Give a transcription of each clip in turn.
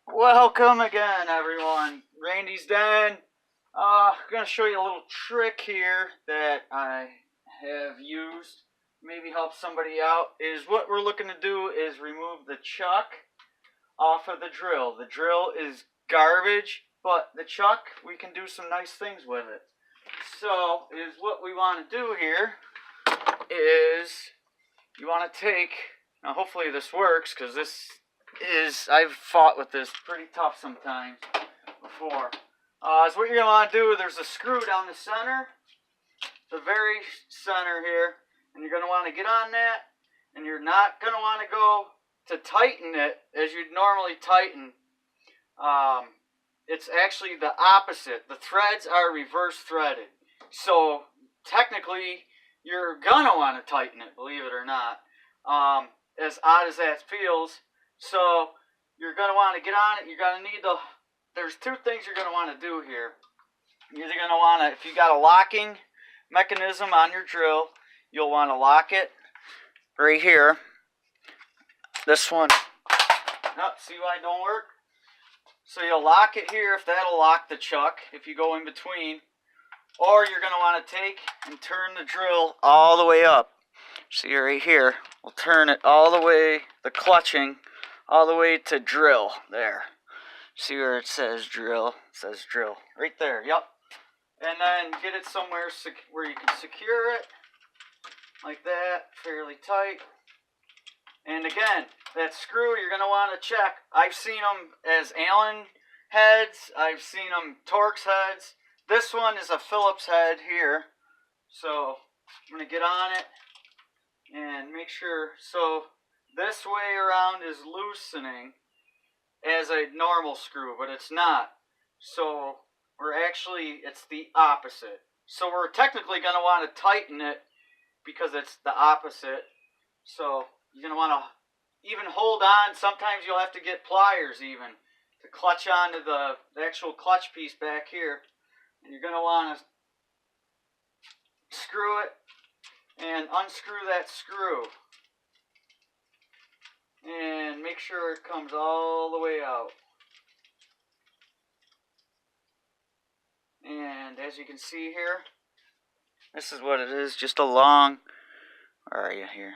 Welcome again, everyone. Randy's Den. I'm going to show you a little trick here that I have used. Maybe help somebody out. Is what we're looking to do is remove the chuck off of the drill. The drill is garbage, but the chuck, we can do some nice things with it. So, is what we want to do here is you want to take, now hopefully this works, because I've fought with this pretty tough sometimes before. So what you're going to want to do, there's a screw down the center, the very center here, and you're going to want to get on that, and you're not going to want to go to tighten it as you'd normally tighten. It's actually the opposite. The threads are reverse threaded. So technically, you're going to want to tighten it, believe it or not. As odd as that feels. So you're going to want to get on it. You're going to need there's two things you're going to want to do here. You're either going to want to, if you got a locking mechanism on your drill, you'll want to lock it right here. This one. Oh, see why it don't work? So you'll lock it here if that'll lock the chuck if you go in between. Or you're going to want to take and turn the drill all the way up. See right here. We'll turn it all the way, the clutching, all the way to drill. There. See where it says drill? It says drill. Right there. Yep. And then get it somewhere where you can secure it. Like that. Fairly tight. And again, that screw you're going to want to check. I've seen them as Allen heads. I've seen them Torx heads. This one is a Phillips head here. So I'm going to get on it and make sure. So this way around is loosening as a normal screw, but it's not. So it's the opposite. So we're technically going to want to tighten it because it's the opposite. So you're going to want to even hold on. Sometimes you'll have to get pliers even to clutch onto the actual clutch piece back here. And you're going to want to screw it and unscrew that screw. And make sure it comes all the way out. And as you can see here, this is what it is. Just a long, where are you here?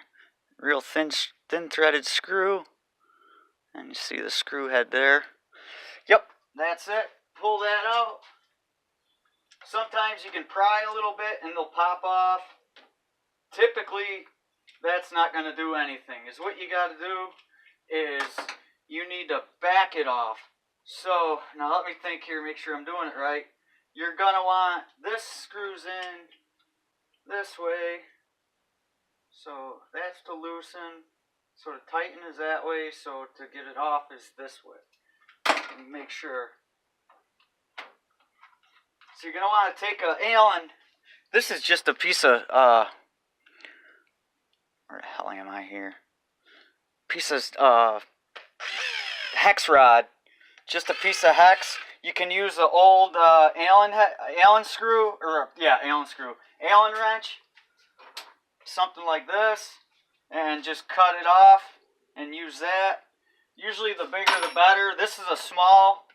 Real thin threaded screw. And you see the screw head there. Yep, that's it. Pull that out. Sometimes you can pry a little bit and they'll pop off. Typically, that's not going to do anything. Is what you got to do is you need to back it off. So, now let me think here, make sure I'm doing it right. You're going to want, this screws in this way. So, that's to loosen. Sort of tighten is that way. So, to get it off is this way. And make sure. So, you're going to want to take a Allen. This is just a piece of, where the hell am I here? Piece of hex rod. Just a piece of hex. You can use an old Allen screw, Allen wrench, something like this, and just cut it off and use that. Usually the bigger the better. This is a small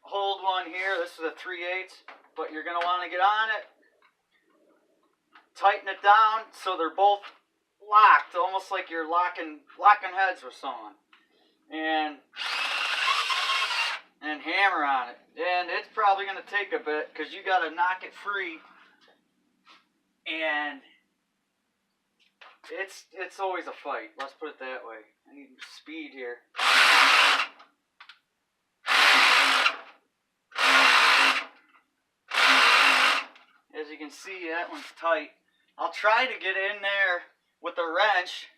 hold one here. This is a 3/8, but you're going to want to get on it, tighten it down so they're both locked, almost like you're locking heads with someone, and hammer on it. And it's probably going to take a bit because you got to knock it free, and it's always a fight. Let's put it that way. I need speed here. As you can see, that one's tight. I'll try to get in there with a wrench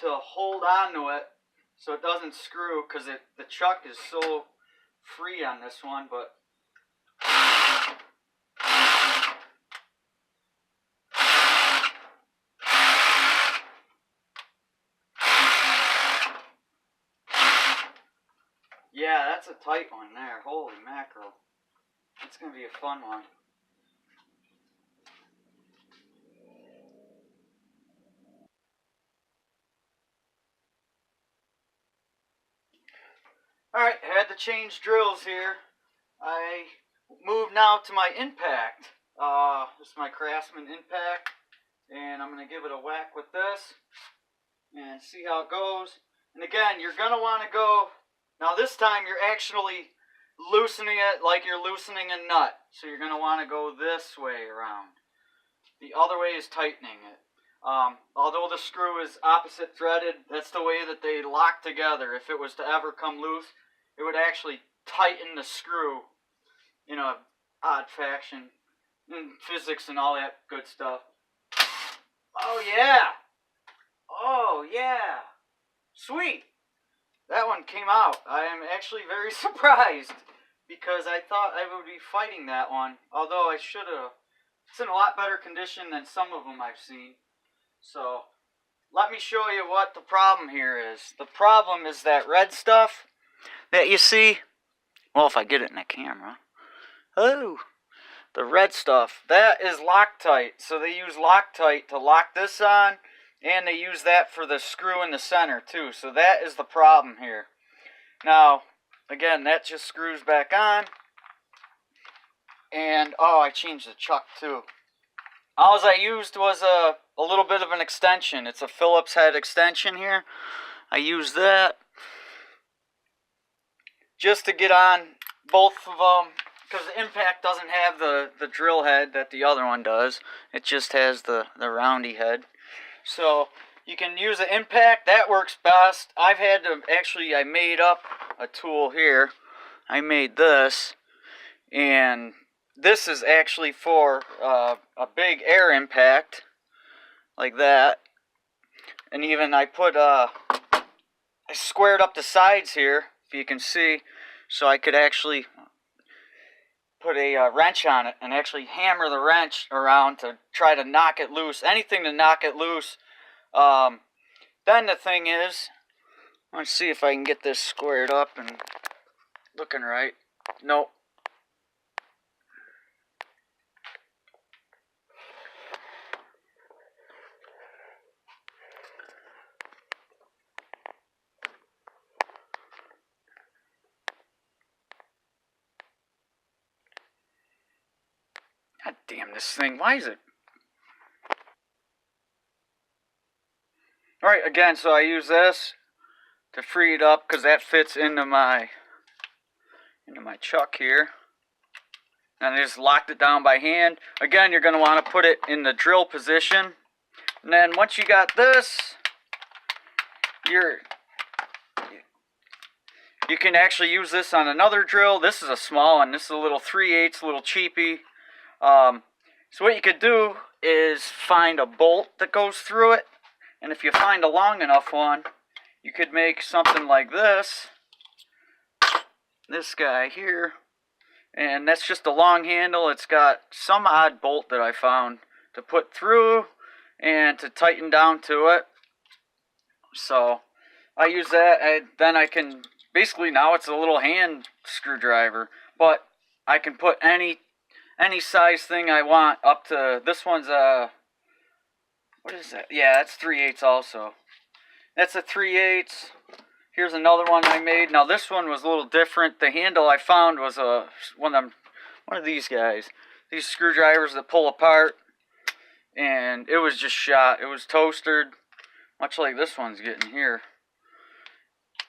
to hold on to it so it doesn't screw, because the chuck is so free on this one, but yeah, that's a tight one there. Holy mackerel. It's going to be a fun one. Alright, had had to change drills here, I moved now to my impact. This is my Craftsman impact, and I'm going to give it a whack with this and see how it goes. And again, you're going to want to go, now this time you're actually loosening it like you're loosening a nut. So you're going to want to go this way around. The other way is tightening it. Although the screw is opposite threaded, that's the way that they lock together. If it was to ever come loose, it would actually tighten the screw in a odd fashion. In physics and all that good stuff. Oh yeah! Oh yeah! Sweet! That one came out. I am actually very surprised because I thought I would be fighting that one. Although I should have. It's in a lot better condition than some of them I've seen. So, let me show you what the problem here is. The problem is that red stuff that you see. Well, if I get it in the camera. Oh! The red stuff. That is Loctite. So they use Loctite to lock this on. And they use that for the screw in the center too. So that is the problem here. Now, again, that just screws back on. And, oh, I changed the chuck too. All I used was a little bit of an extension. It's a Phillips head extension here. I used that just to get on both of them. Because the impact doesn't have the drill head that the other one does. It just has the roundy head. So you can use the impact. That works best. I've had to, actually I made up a tool here. I made this. And this is actually for a big air impact. Like that. And even I squared up the sides here. If you can see. So I could actually put a wrench on it and actually hammer the wrench around to try to knock it loose. Anything to knock it loose. Then the thing is, let's see if I can get this squared up and looking right. Nope. God damn this thing, why is it? Alright, again, so I use this to free it up because that fits into my chuck here. And I just locked it down by hand. Again, you're going to want to put it in the drill position. And then once you got this, you can actually use this on another drill. This is a small one. This is a little 3/8, a little cheapy. So what you could do is find a bolt that goes through it, and if you find a long enough one, you could make something like this guy here, and that's just a long handle. It's got some odd bolt that I found to put through and to tighten down to it. So I use that, then I can, basically now it's a little hand screwdriver, but I can put any size thing I want up to, this one's what is that? Yeah, that's 3/8 also. That's a 3/8. Here's another one I made. Now this one was a little different. The handle I found was one of these guys. These screwdrivers that pull apart. And it was just shot. It was toastered. Much like this one's getting here.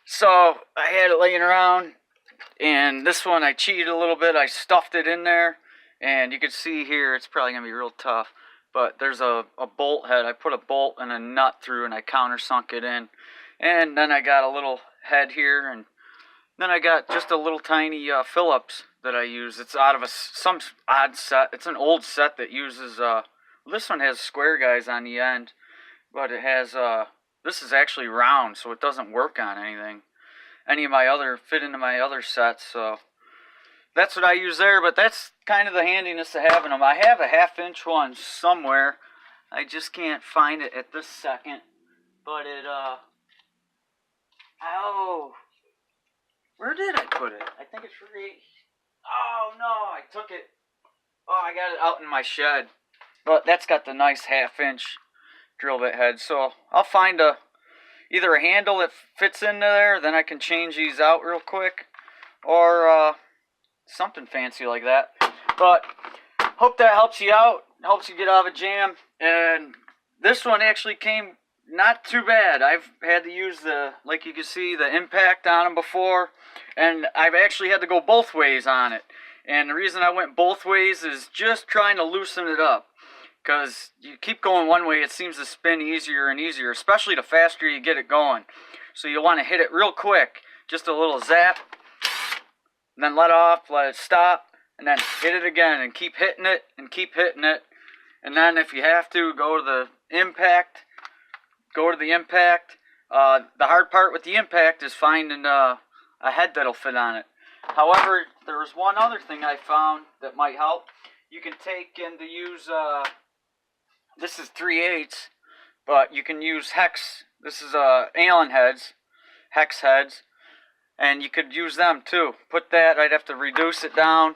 So I had it laying around. And this one I cheated a little bit. I stuffed it in there. And you can see here, it's probably going to be real tough. But there's a bolt head. I put a bolt and a nut through and I countersunk it in. And then I got a little head here. And then I got just a little tiny Phillips that I use. It's out of some odd set. It's an old set that uses, this one has square guys on the end. But it has, this is actually round, so it doesn't work on anything. Any of my fit into my other sets, so that's what I use there, but that's kind of the handiness of having them. I have a 1/2 inch one somewhere. I just can't find it at this second. But it, oh, where did I put it? I think it's right, oh no, I took it, oh, I got it out in my shed. But that's got the nice 1/2 inch drill bit head. So I'll find either a handle that fits into there, then I can change these out real quick. or something fancy like that. But hope that helps you out, helps you get out of a jam. And this one actually came not too bad. I've had to use like you can see, the impact on them before, and I've actually had to go both ways on it. And the reason I went both ways is just trying to loosen it up. Because you keep going one way, it seems to spin easier and easier, especially the faster you get it going. So you want to hit it real quick, just a little zap, and then let off, let it stop, and then hit it again, and keep hitting it, and keep hitting it. And then if you have to, go to the impact. The hard part with the impact is finding a head that'll fit on it. However, there was one other thing I found that might help. You can take and use... this is 3/8, but you can use hex. This is Allen heads, hex heads, and you could use them too. Put that, I'd have to reduce it down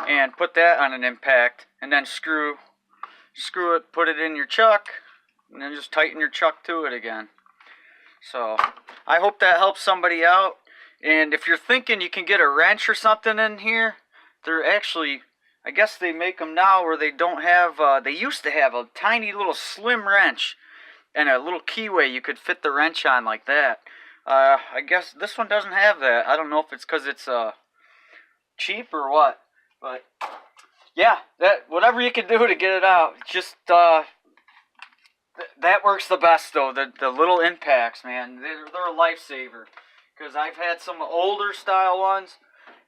and put that on an impact, and then screw it, put it in your chuck, and then just tighten your chuck to it again. So I hope that helps somebody out. And if you're thinking you can get a wrench or something in here, they're actually, I guess they make them now where they don't have, they used to have a tiny little slim wrench and a little keyway you could fit the wrench on like that. I guess this one doesn't have that. I don't know if it's because it's cheap or what. But yeah, that whatever you can do to get it out, just that works the best though. The little impacts, man, they're a lifesaver. Because I've had some older style ones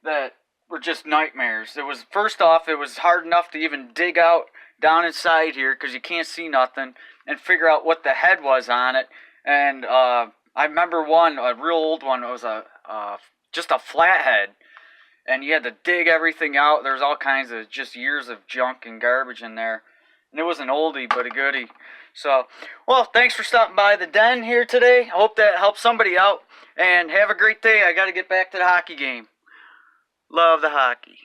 that were just nightmares. It was, first off, it was hard enough to even dig out down inside here because you can't see nothing and figure out what the head was on it. And I remember one, a real old one, it was just a flathead, and you had to dig everything out. There's all kinds of just years of junk and garbage in there. And it was an oldie but a goodie. So, well, thanks for stopping by the den here today. I hope that helps somebody out. And have a great day. I got to get back to the hockey game. Love the hockey.